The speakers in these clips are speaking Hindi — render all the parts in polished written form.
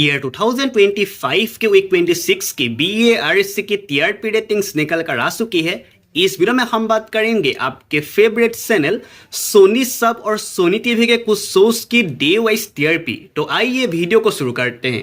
ईयर 2025 के वीक 26 की BARC की TRP रेटिंग्स निकल कर आ चुकी है। इस वीडियो में हम बात करेंगे आपके फेवरेट चैनल सोनी सब और सोनी टीवी के कुछ शोज की डे वाइज TRP। तो आइए वीडियो को शुरू करते हैं।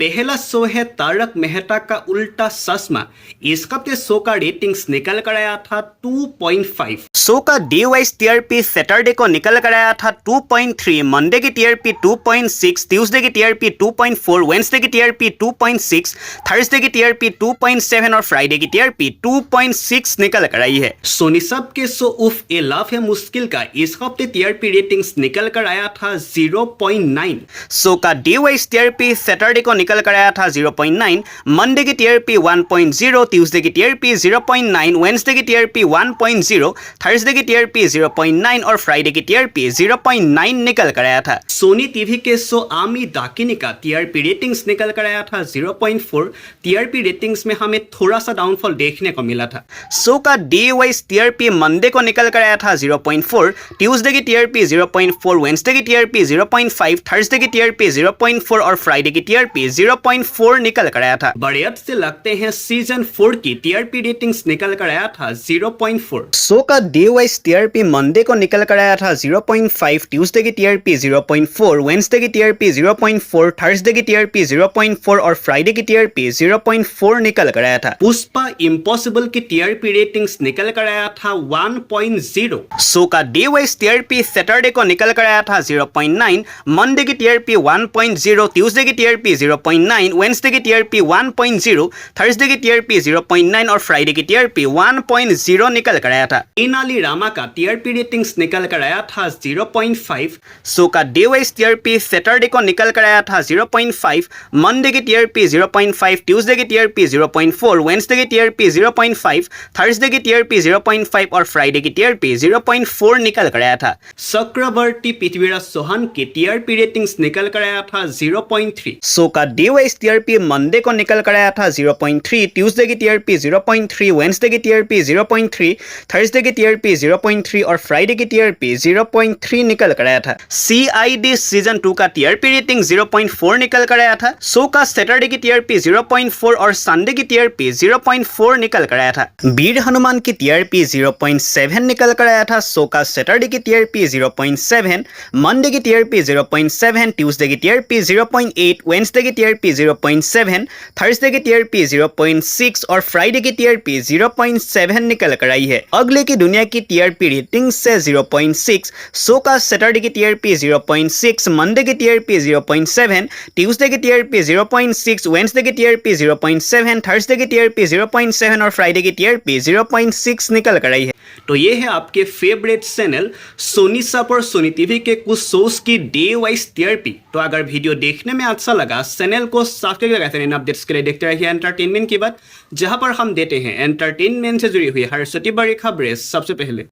पहला शो है तारक मेहता का उल्टा चश्मा। इस हफ्ते शो का रेटिंग्स निकल कर आया था 2.5। शो का डे वाइज TRP सैटरडे को निकल कर आया था 2.3, मंडे की TRP 2.6, ट्यूसडे की TRP 2.4, वेडनेसडे की TRP 2.6, थर्सडे की TRP 2.7 और फ्राइडे की TRP 2.6 निकल कर आई है। सोनी सब के शो उफ ए लाफ है मुश्किल का इस हफ्ते TRP रेटिंग्स निकल कर आया था 0.9। शो का डे वाइज TRP सैटरडे को निकल कर आया था 0.9, मंडे की TRP 1.0, ट्यूसडे की TRP 0.9, वेडनेसडे की TRP 1.0, थर्सडे की TRP 0.9 और फ्राइडे की TRP 0.9 निकल कर आया था। सोनी टीवी के शो आमी दाकिनी का TRP रेटिंग्स निकल कर आया था 0.4। TRP रेटिंग्स में हमें थोड़ा सा डाउनफॉल देखने को मिला था। शो का डे वाइज TRP मंडे को निकल कर आया था 0.4, ट्यूसडे की TRP 0.4, वेडनेसडे की TRP 0.5, थर्सडे की TRP 0.4 और फ्राइडे की TRP 0.4 निकल कर आया था। बड़े अब से लगते हैं सीजन 4 की TRP रेटिंग्स निकल कर आया था 0.4। शो का डे वाइज TRP मंडे को निकल कर आया था 0.5, ट्यूसडे की TRP 0.4, वेडनेसडे की TRP 0.4, थर्सडे की TRP 0.4 और फ्राइडे की TRP 0.4 निकल कर आया था। पुष्पा इम्पॉसिबल की TRP रेटिंग्स निकल कर आया था 1.0। शो का डे वाइज TRP सैटरडे को निकल कर आया था 0.9, मंडे की TRP 1.0, ट्यूसडे की TRP 0.9, वेडनेसडे की TRP 1.0, थर्सडे की TRP 0.9 और फ्राइडे की TRP 1.0 निकल कर आया था। इनाली रामा का TRP रेटिंग्स निकल कर आया था 0.5। शो का डे वाइज TRP सैटरडे को निकल कर आया था 0.5, मंडे की TRP 0.5, ट्यूसडे की TRP 0.4, वेडनेसडे की TRP 0.5, थर्सडे की TRP 0.5 और फ्राइडे की TRP 0.4 निकल कर आया था। चक्रवर्ती पृथ्वीराज चौहान की TRP रेटिंग्स निकल कर आया था 0.3। शो का डे वाइज TRP मंडे को निकल कर आया था 0.3, ट्यूसडे की TRP 0.3, वेडनेसडे की TRP 0.3, थर्सडे की TRP 0.3 और फ्राइडे की TRP 0.3 निकल कर आया था। CID सीजन 2 का TRP रेटिंग 0.4 निकल कर आया था। शो का सैटरडे की TRP 0.4 और संडे की TRP 0.4 निकल कर आया था। वीर हनुमान की TRP 0.7 निकल कर आया था। शो का सैटरडे की TRP 0.7, मंडे की TRP 0.7, ट्यूसडे की TRP 0.8, वेडनेसडे की TRP 0.7, थर्सडे की TRP 0.6 और फ्राइडे की TRP 0.7 निकल कर आई है। अगले की दुनिया की TRP रेटिंग से 0.6, शो का सैटरडे की TRP 0.6, मंडे की TRP 0.7, ट्यूसडे की TRP 0.6, वेडनेसडे की TRP 0.7, थर्सडे की TRP 0.7 और फ्राइडे की TRP 0.6 निकल कर आई है। तो ये है आपके फेवरेट चैनल सोनी सब और सोनी टीवी के कुछ शोज की डे वाइज TRP। तो अगर वीडियो देखने में अच्छा लगा चैनल को सब्सक्राइब करके अपडेट्स के लिए देखते रहिए एंटरटेनमेंट की बात, जहां पर हम देते हैं एंटरटेनमेंट से जुड़ी हुई हर छोटी बड़ी खबरें सबसे पहले।